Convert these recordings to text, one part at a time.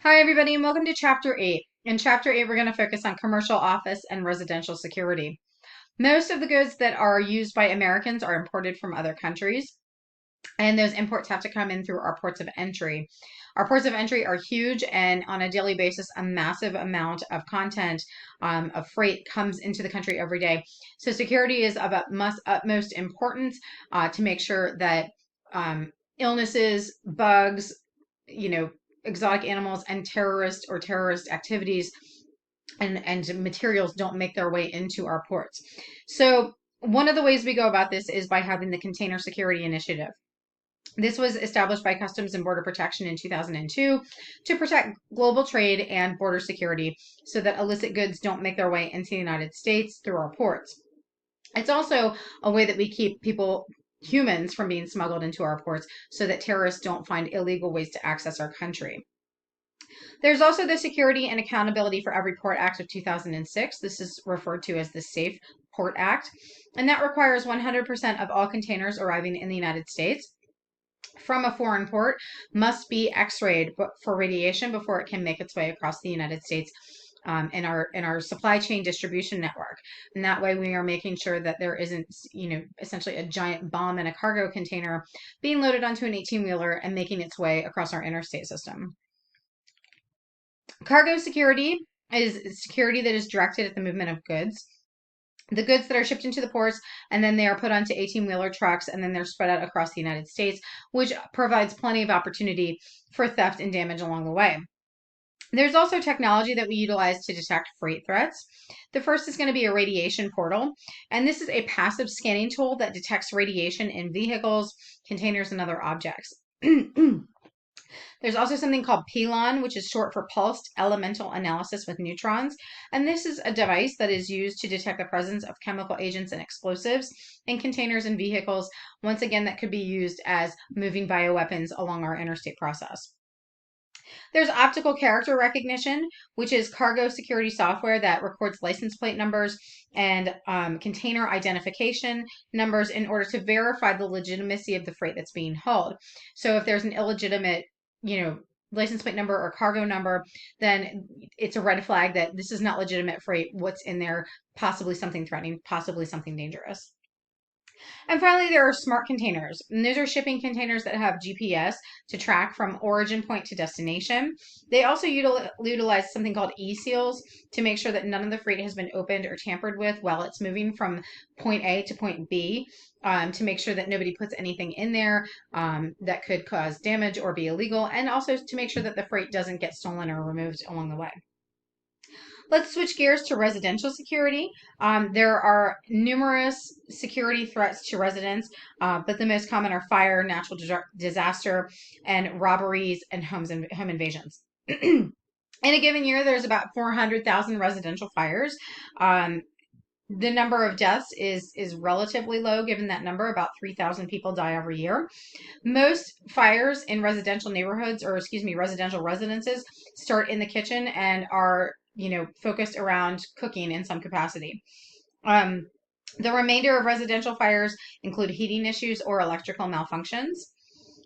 Hi, everybody, and welcome to Chapter 8. In Chapter 8, we're going to focus on commercial office and residential security. Most of the goods that are used by Americans are imported from other countries, and those imports have to come in through our ports of entry. Our ports of entry are huge, and on a daily basis, a massive amount of content of freight comes into the country every day. So security is of utmost importance to make sure that illnesses, bugs, you know, exotic animals, and terrorist activities and materials don't make their way into our ports. So one of the ways we go about this is by having the Container Security Initiative. This was established by Customs and Border Protection in 2002 to protect global trade and border security so that illicit goods don't make their way into the United States through our ports. It's also a way that we keep humans from being smuggled into our ports so that terrorists don't find illegal ways to access our country. There's also the Security and Accountability for Every Port Act of 2006. This is referred to as the Safe Port Act, and that requires 100% of all containers arriving in the United States from a foreign port must be x-rayed for radiation before it can make its way across the United States in our supply chain distribution network. And that way we are making sure that there isn't, essentially a giant bomb in a cargo container being loaded onto an 18-wheeler and making its way across our interstate system. Cargo security is security that is directed at the movement of goods. The goods that are shipped into the ports, and then they are put onto 18-wheeler trucks, and then they're spread out across the United States, which provides plenty of opportunity for theft and damage along the way. There's also technology that we utilize to detect freight threats. The first is going to be a radiation portal, and this is a passive scanning tool that detects radiation in vehicles, containers, and other objects. There's also something called PELON, which is short for Pulsed Elemental Analysis with Neutrons. And this is a device that is used to detect the presence of chemical agents and explosives in containers and vehicles. Once again, that could be used as moving bioweapons along our interstate process. There's optical character recognition, which is cargo security software that records license plate numbers and container identification numbers in order to verify the legitimacy of the freight that's being hauled. So if there's an illegitimate license plate number or cargo number, then it's a red flag that this is not legitimate freight. What's in there? Possibly something threatening, possibly something dangerous. And finally, there are smart containers. And those are shipping containers that have GPS to track from origin point to destination. They also utilize something called e-seals to make sure that none of the freight has been opened or tampered with while it's moving from point A to point B, to make sure that nobody puts anything in there that could cause damage or be illegal, and also to make sure that the freight doesn't get stolen or removed along the way. Let's switch gears to residential security. There are numerous security threats to residents, but the most common are fire, natural disaster, and robberies and home invasions. In a given year, there's about 400,000 residential fires. The number of deaths is relatively low given that number. About 3,000 people die every year. Most fires in residential neighborhoods, or excuse me, residential residences, start in the kitchen and are focused around cooking in some capacity. The remainder of residential fires include heating issues or electrical malfunctions.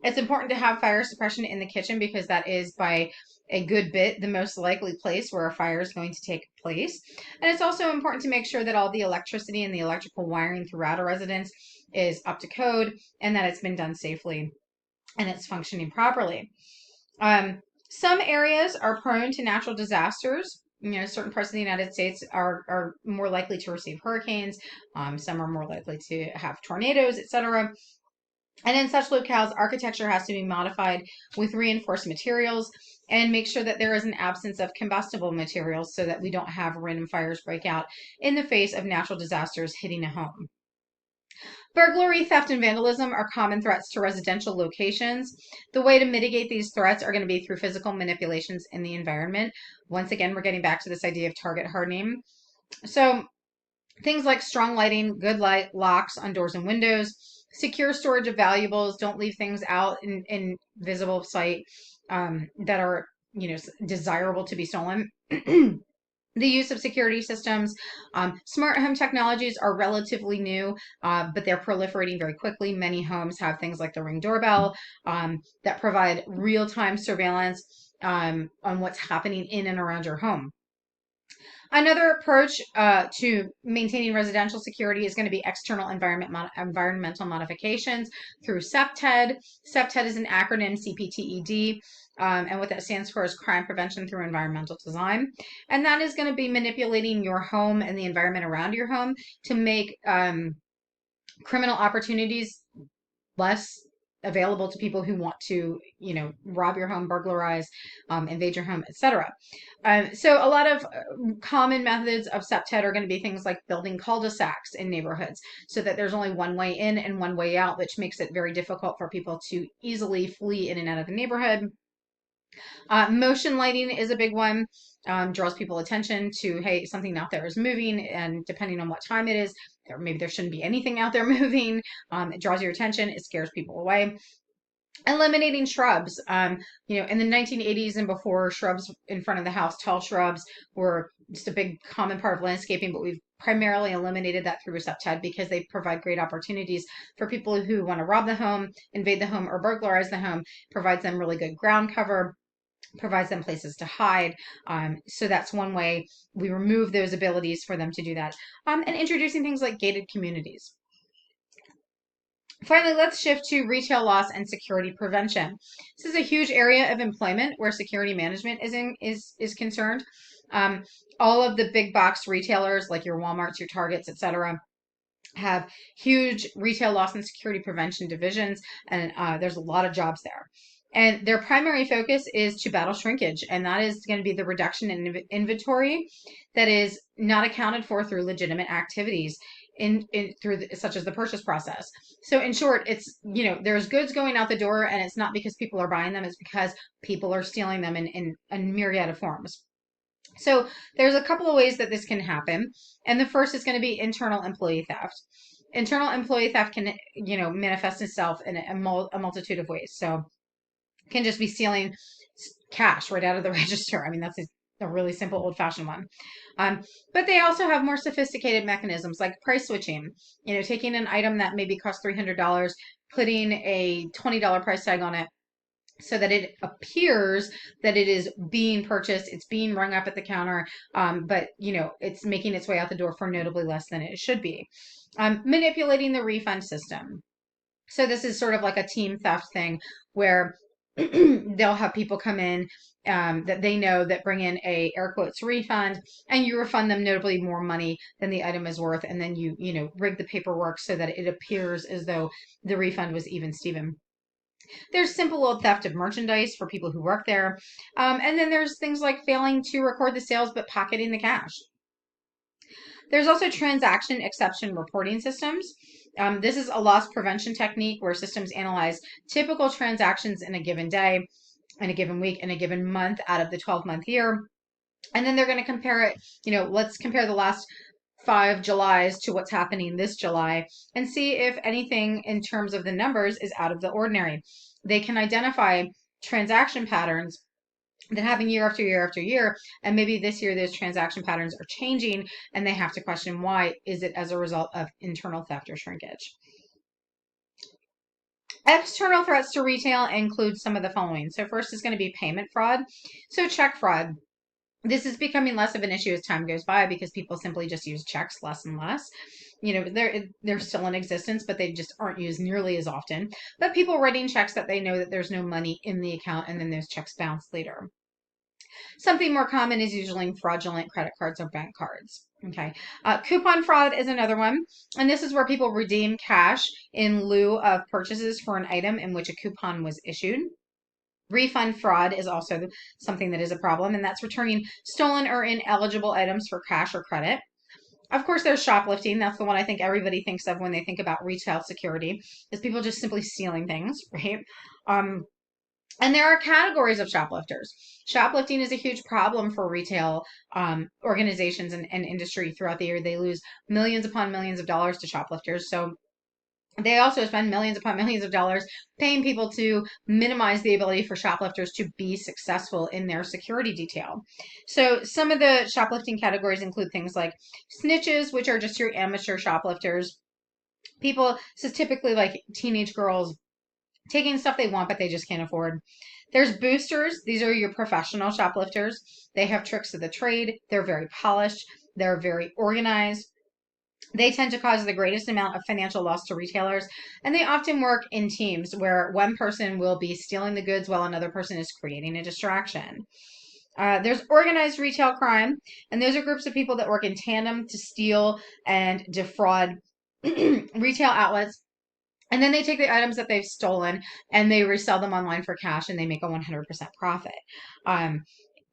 It's important to have fire suppression in the kitchen because that is by a good bit the most likely place where a fire is going to take place. And it's also important to make sure that all the electricity and the electrical wiring throughout a residence is up to code and that it's been done safely and it's functioning properly. Some areas are prone to natural disasters. Certain parts of the United States are more likely to receive hurricanes. Some are more likely to have tornadoes, etc. And in such locales, architecture has to be modified with reinforced materials and make sure that there is an absence of combustible materials so that we don't have random fires break out in the face of natural disasters hitting a home. Burglary, theft, and vandalism are common threats to residential locations. The way to mitigate these threats are going to be through physical manipulations in the environment. Once again, we're getting back to this idea of target hardening. So things like strong lighting, good light locks on doors and windows, secure storage of valuables, don't leave things out in visible sight that are desirable to be stolen. The use of security systems. Smart home technologies are relatively new, but they're proliferating very quickly. Many homes have things like the Ring doorbell that provide real-time surveillance on what's happening in and around your home. Another approach to maintaining residential security is going to be external environmental modifications through CPTED. CPTED is an acronym, CPTED, and what that stands for is crime prevention through environmental design. And that is going to be manipulating your home and the environment around your home to make criminal opportunities less available to people who want to, rob your home, burglarize, invade your home, etc. So a lot of common methods of CPTED are going to be things like building cul-de-sacs in neighborhoods so that there's only one way in and one way out, which makes it very difficult for people to easily flee in and out of the neighborhood. Motion lighting is a big one. Draws people attention to, hey, something out there is moving, and depending on what time it is, or maybe there shouldn't be anything out there moving. It draws your attention. It scares people away. Eliminating shrubs. In the 1980s and before, shrubs in front of the house, tall shrubs, were just a big common part of landscaping, but we've primarily eliminated that through CPTED because they provide great opportunities for people who want to rob the home, invade the home, or burglarize the home. Provides them really good ground cover, provides them places to hide. So that's one way we remove those abilities for them to do that. And introducing things like gated communities. Finally, let's shift to retail loss and security prevention. This is a huge area of employment where security management is concerned. All of the big box retailers like your Walmarts, your Targets, etc., have huge retail loss and security prevention divisions, and there's a lot of jobs there. And their primary focus is to battle shrinkage, and that is going to be the reduction in inventory that is not accounted for through legitimate activities such as the purchase process. So in short, it's, there's goods going out the door, and it's not because people are buying them, it's because people are stealing them in a myriad of forms. So there's a couple of ways that this can happen. And the first is going to be internal employee theft. Internal employee theft can, manifest itself in a multitude of ways. So it can just be stealing cash right out of the register. I mean, that's a really simple old-fashioned one. But they also have more sophisticated mechanisms like price switching, taking an item that maybe costs $300, putting a $20 price tag on it, so that it appears that it is being purchased, it's being rung up at the counter, but it's making its way out the door for notably less than it should be. Manipulating the refund system. So this is sort of like a team theft thing where they'll have people come in that they know that bring in a air quotes refund, and you refund them notably more money than the item is worth, and then you rig the paperwork so that it appears as though the refund was even Steven. There's simple old theft of merchandise for people who work there. And then there's things like failing to record the sales but pocketing the cash. There's also transaction exception reporting systems. This is a loss prevention technique where systems analyze typical transactions in a given day, in a given week, in a given month out of the 12-month year. And then they're going to compare it, let's compare the last 5 Julys to what's happening this July and see if anything in terms of the numbers is out of the ordinary. They can identify transaction patterns that happen year after year after year, and maybe this year those transaction patterns are changing and they have to question why. Is it as a result of internal theft or shrinkage? External threats to retail include some of the following. So first is going to be payment fraud. So check fraud. This is becoming less of an issue as time goes by because people simply just use checks less and less. They're still in existence, but they just aren't used nearly as often. But people writing checks that they know that there's no money in the account, and then those checks bounce later. Something more common is usually fraudulent credit cards or bank cards. Okay. Coupon fraud is another one. And this is where people redeem cash in lieu of purchases for an item in which a coupon was issued. Refund fraud is also something that is a problem, and that's returning stolen or ineligible items for cash or credit. Of course, there's shoplifting. That's the one I think everybody thinks of when they think about retail security, is people just simply stealing things, right? And there are categories of shoplifters. Shoplifting is a huge problem for retail organizations and industry throughout the year. They lose millions upon millions of dollars to shoplifters. So they also spend millions upon millions of dollars paying people to minimize the ability for shoplifters to be successful in their security detail. So some of the shoplifting categories include things like snitches, which are just your amateur shoplifters. People, this is typically like teenage girls taking stuff they want but they just can't afford. There's boosters. These are your professional shoplifters. They have tricks of the trade. They're very polished. They're very organized. They tend to cause the greatest amount of financial loss to retailers, and they often work in teams where one person will be stealing the goods while another person is creating a distraction. There's organized retail crime, and those are groups of people that work in tandem to steal and defraud retail outlets. And then they take the items that they've stolen and they resell them online for cash and they make a 100% profit. Um,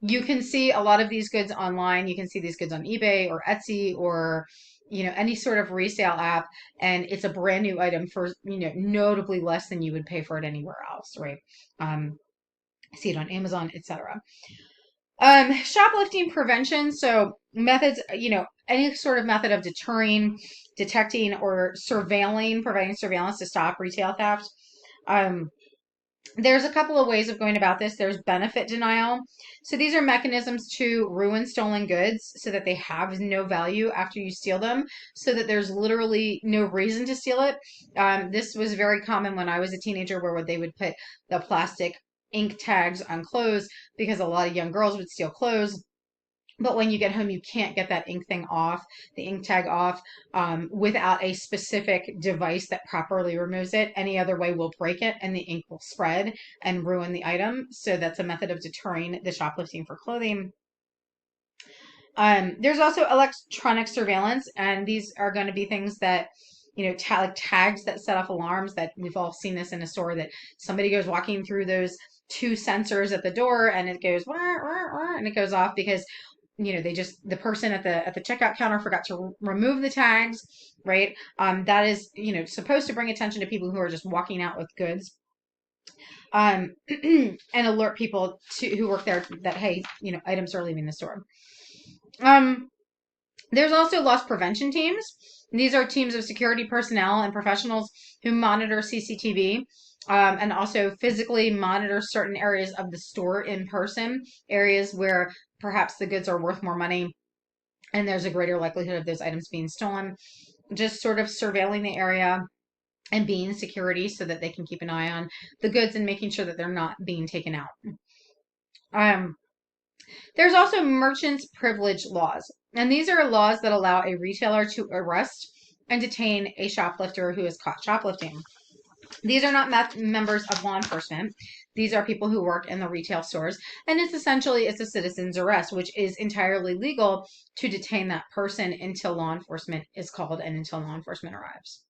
you can see a lot of these goods online. You can see these goods on eBay or Etsy or any sort of resale app, and it's a brand new item for notably less than you would pay for it anywhere else, right? See it on Amazon, etc. Shoplifting prevention. So methods, any sort of method of deterring, detecting, or providing surveillance to stop retail theft. There's a couple of ways of going about this. There's benefit denial. So these are mechanisms to ruin stolen goods so that they have no value after you steal them, so that there's literally no reason to steal it. This was very common when I was a teenager, where they would put the plastic ink tags on clothes because a lot of young girls would steal clothes. But when you get home, you can't get that ink thing off, the ink tag off, without a specific device that properly removes it. Any other way will break it and the ink will spread and ruin the item. So that's a method of deterring the shoplifting for clothing. There's also electronic surveillance, and these are going to be things that, like tags that set off alarms. That we've all seen this in a store, that somebody goes walking through those two sensors at the door and it goes wah, wah, wah, and it goes off because the person at the checkout counter forgot to remove the tags, right? That is supposed to bring attention to people who are just walking out with goods, and alert people who work there that, hey, items are leaving the store. There's also loss prevention teams. These are teams of security personnel and professionals who monitor CCTV, and also physically monitor certain areas of the store in person, areas where perhaps the goods are worth more money and there's a greater likelihood of those items being stolen. Just sort of surveilling the area and being security so that they can keep an eye on the goods and making sure that they're not being taken out. There's also merchants' privilege laws, and these are laws that allow a retailer to arrest and detain a shoplifter who is caught shoplifting. These are not members of law enforcement. These are people who work in the retail stores, and it's a citizen's arrest, which is entirely legal to detain that person until law enforcement is called and until law enforcement arrives.